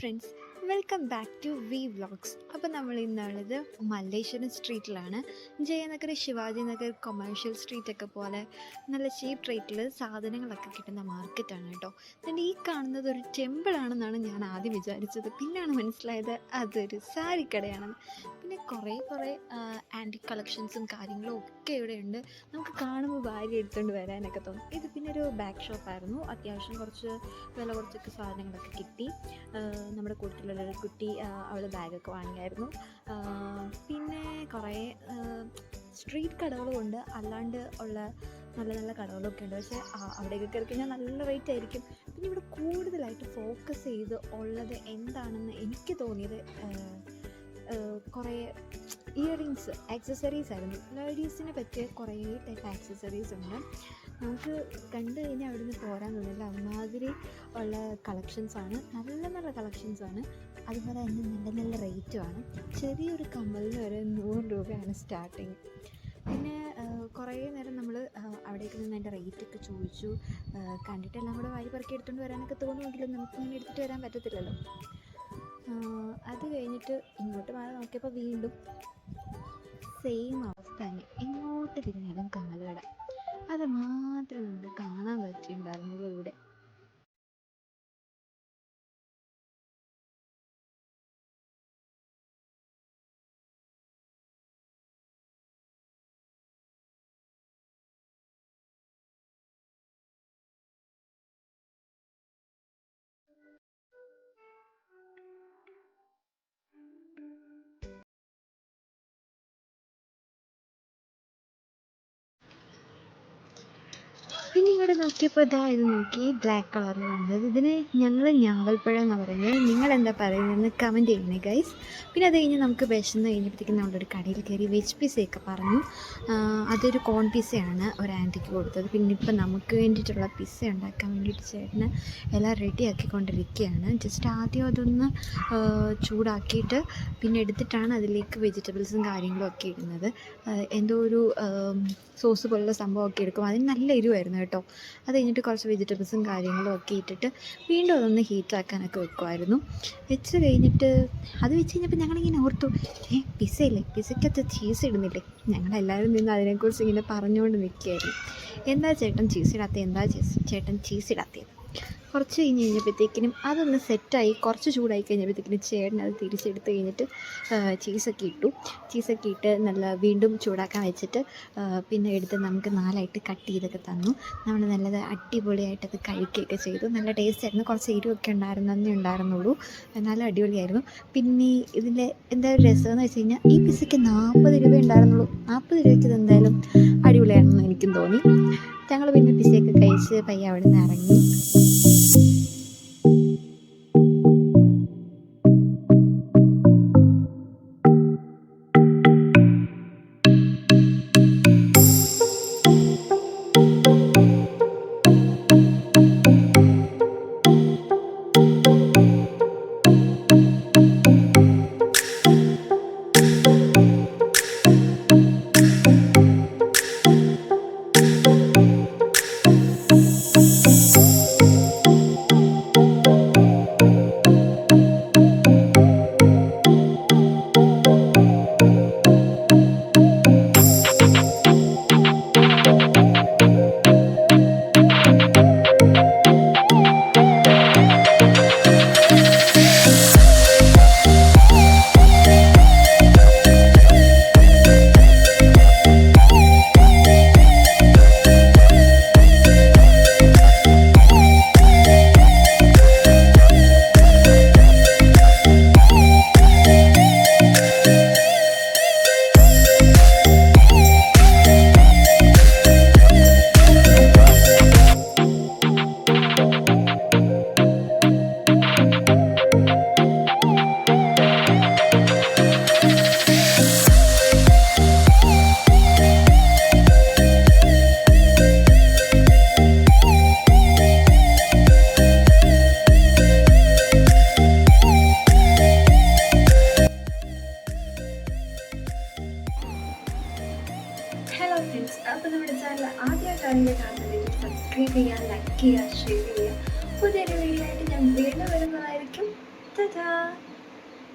Friends, welcome back to V vlogs. അപ്പോൾ നമ്മൾ ഇന്നുള്ളത് മല്ലേശ്വരം സ്ട്രീറ്റിലാണ്. ജയനഗർ, ശിവാജി നഗർ, കൊമേഴ്ഷ്യൽ സ്ട്രീറ്റൊക്കെ പോലെ നല്ല ചീപ്പ് റേറ്റിൽ സാധനങ്ങളൊക്കെ കിട്ടുന്ന മാർക്കറ്റാണ് കേട്ടോ. എന്നിട്ട് ഈ കാണുന്നത് ഒരു ടെമ്പിളാണെന്നാണ് ഞാൻ ആദ്യം വിചാരിച്ചത്. പിന്നെയാണ് മനസ്സിലായത് അതൊരു സാരിക്കടയാണെന്ന്. പിന്നെ കുറേ ആൻറ്റിക് കളക്ഷൻസും കാര്യങ്ങളും ഒക്കെ ഇവിടെയുണ്ട്. നമുക്ക് കാണുമ്പോൾ ഭാര്യ എടുത്തുകൊണ്ട് വരാനൊക്കെ തോന്നും. ഇത് പിന്നെ ഒരു ബാക്ക് ഷോപ്പായിരുന്നു. അത്യാവശ്യം കുറച്ച് വില കുറച്ചൊക്കെ സാധനങ്ങളൊക്കെ കിട്ടി. നമ്മുടെ കൂട്ടത്തിലുള്ളൊരു കുട്ടി അവൾ ബാഗൊക്കെ വാങ്ങിയായിരുന്നു. പിന്നെ കുറേ സ്ട്രീറ്റ് കടകളുമുണ്ട്, അല്ലാണ്ട് ഉള്ള നല്ല നല്ല കടകളൊക്കെ ഉണ്ട്. പക്ഷേ അവിടെയൊക്കെ കയറി കഴിഞ്ഞാൽ നല്ല റേറ്റ് ആയിരിക്കും. പിന്നെ ഇവിടെ കൂടുതലായിട്ട് ഫോക്കസ് ചെയ്ത് ഉള്ളത് എന്താണെന്ന് എനിക്ക് തോന്നിയത് കുറേ ഇയറിങ്സ്, ആക്സസറീസ് ആയിരുന്നു. ലേഡീസിനെ പറ്റിയ കുറേ ടൈപ്പ് ആക്സസറീസ് ഉണ്ട്. നമുക്ക് കണ്ടു കഴിഞ്ഞാൽ അവിടെ നിന്ന് പോരാൻ തോന്നില്ല, അമ്മാതിരി ഉള്ള കളക്ഷൻസാണ്. നല്ല നല്ല കളക്ഷൻസാണ്. അതുപോലെ തന്നെ നല്ല നല്ല റേറ്റുമാണ്. ചെറിയൊരു കമ്മലിന് വരെ 100 രൂപയാണ് സ്റ്റാർട്ടിങ്. പിന്നെ കുറേ നേരം നമ്മൾ അവിടേക്ക് നിന്ന് അതിൻ്റെ റേറ്റൊക്കെ ചോദിച്ചു. കണ്ടിട്ടെല്ലാം കൂടെ വാരി പറക്കി എടുത്തുകൊണ്ട് വരാനൊക്കെ തോന്നുമെങ്കിലും നമുക്കിങ്ങനെ എടുത്തിട്ട് വരാൻ പറ്റത്തില്ലല്ലോ. അത് കഴിഞ്ഞിട്ട് ഇങ്ങോട്ട് മാറി നോക്കിയപ്പോൾ വീണ്ടും സെയിം അവസ്ഥ തന്നെ. എങ്ങോട്ട് തിരിഞ്ഞാലും കമ്മലുകട. അത് മാത്രമേ നമുക്ക് കാണാൻ പറ്റിയിട്ടുണ്ടായിരുന്നുള്ളൂ ഇവിടെ. പിന്നെ ഇവിടെ നോക്കിയപ്പോൾ ഇത് നോക്കി, ബ്ലാക്ക് കളറിലുള്ളത്. ഇതിന് ഞങ്ങൾ ഞാവൽപ്പഴം എന്നാണ് പറയുന്നത്. നിങ്ങളെന്താ പറയുന്നതെന്ന് കമൻറ്റ് ചെയ്യണേ ഗൈസ്. പിന്നെ അത് കഴിഞ്ഞ് നമുക്ക് വിശന്ന് കഴിഞ്ഞപ്പോഴത്തേക്കും നമ്മളൊരു കടയിൽ കയറി വെജ് പിസയൊക്കെ പറഞ്ഞു. അതൊരു കോൺ പിസയാണ് ഒരു ആൻറ്റിക്ക് കൊടുത്തത്. പിന്നെ ഇപ്പം നമുക്ക് വേണ്ടിയിട്ടുള്ള പിസ്സ ഉണ്ടാക്കാൻ വേണ്ടിയിട്ട് ചേട്ടന് എല്ലാം റെഡിയാക്കിക്കൊണ്ടിരിക്കുകയാണ്. ജസ്റ്റ് ആദ്യം അതൊന്ന് ചൂടാക്കിയിട്ട് പിന്നെ എടുത്തിട്ടാണ് അതിലേക്ക് വെജിറ്റബിൾസും കാര്യങ്ങളും ഒക്കെ ഇടുന്നത്. എന്തോ ഒരു സോസ് പോലുള്ള സംഭവമൊക്കെ എടുക്കും. അതിന് നല്ല എരിവായിരുന്നു കേട്ടോ. അത് കഴിഞ്ഞിട്ട് കുറച്ച് വെജിറ്റബിൾസും കാര്യങ്ങളും ഒക്കെ ഇട്ടിട്ട് വീണ്ടും അതൊന്ന് ഹീറ്റാക്കാനൊക്കെ വെക്കുമായിരുന്നു. വെച്ച് കഴിഞ്ഞിട്ട് അത് വെച്ച് കഴിഞ്ഞപ്പോൾ ഞങ്ങളിങ്ങനെ ഓർത്തു, പിസ്സയില്ലേ, പിസ്സയ്ക്കകത്ത് ചീസ് ഇടുന്നില്ലേ? ഞങ്ങളെല്ലാവരും നിന്ന് അതിനെക്കുറിച്ച് ഇങ്ങനെ പറഞ്ഞുകൊണ്ട് നിൽക്കുകയായിരുന്നു. എന്താ ചേട്ടൻ ചീസ് ഇടാത്തത്? കുറച്ച് കഴിഞ്ഞപ്പോഴത്തേക്കിനും അതൊന്ന് സെറ്റായി, കുറച്ച് ചൂടായി കഴിഞ്ഞപ്പോഴത്തേക്കിനും ചേട്ടൻ അത് തിരിച്ചെടുത്ത് കഴിഞ്ഞിട്ട് ചീസൊക്കെ ഇട്ട് നല്ല വീണ്ടും ചൂടാക്കാൻ വെച്ചിട്ട് പിന്നെ എടുത്ത് നമുക്ക് 4ആയിട്ട് കട്ട് ചെയ്തൊക്കെ തന്നു. നമ്മൾ നല്ലത് അടിപൊളിയായിട്ടത് കഴിക്കുകയൊക്കെ ചെയ്തു. നല്ല ടേസ്റ്റ് ആയിരുന്നു. കുറച്ച് എരിവൊക്കെ ഉണ്ടായിരുന്നുള്ളൂ, എന്നാലും അടിപൊളിയായിരുന്നു. പിന്നെ ഇതിൻ്റെ എന്താ ഒരു രസമെന്ന് വെച്ച് കഴിഞ്ഞാൽ ഈ പിസ്സയ്ക്ക് 40 രൂപ ഉണ്ടായിരുന്നുള്ളൂ. 40 രൂപയ്ക്ക് ഇത് എന്തായാലും അടിപൊളിയാണെന്ന് എനിക്കും തോന്നി. ഞങ്ങൾ പിന്നെ പിസ്സയൊക്കെ കഴിച്ച് പയ്യെ അവിടെ നിന്ന് ഇറങ്ങി. ഫ്രണ്ട്സ്, അപ്പോൾ നമ്മുടെ ചാനൽ ആദ്യമായിട്ടാണെങ്കിൽ കാണുന്നതിൽ സബ്സ്ക്രൈബ് ചെയ്യുക, ലൈക്ക് ചെയ്യുക, ഷെയർ ചെയ്യുക. പുതിയൊരു വീഡിയോ ആയിട്ട് ഞാൻ വീണ്ടും വരുന്നതായിരിക്കും. Ta-da!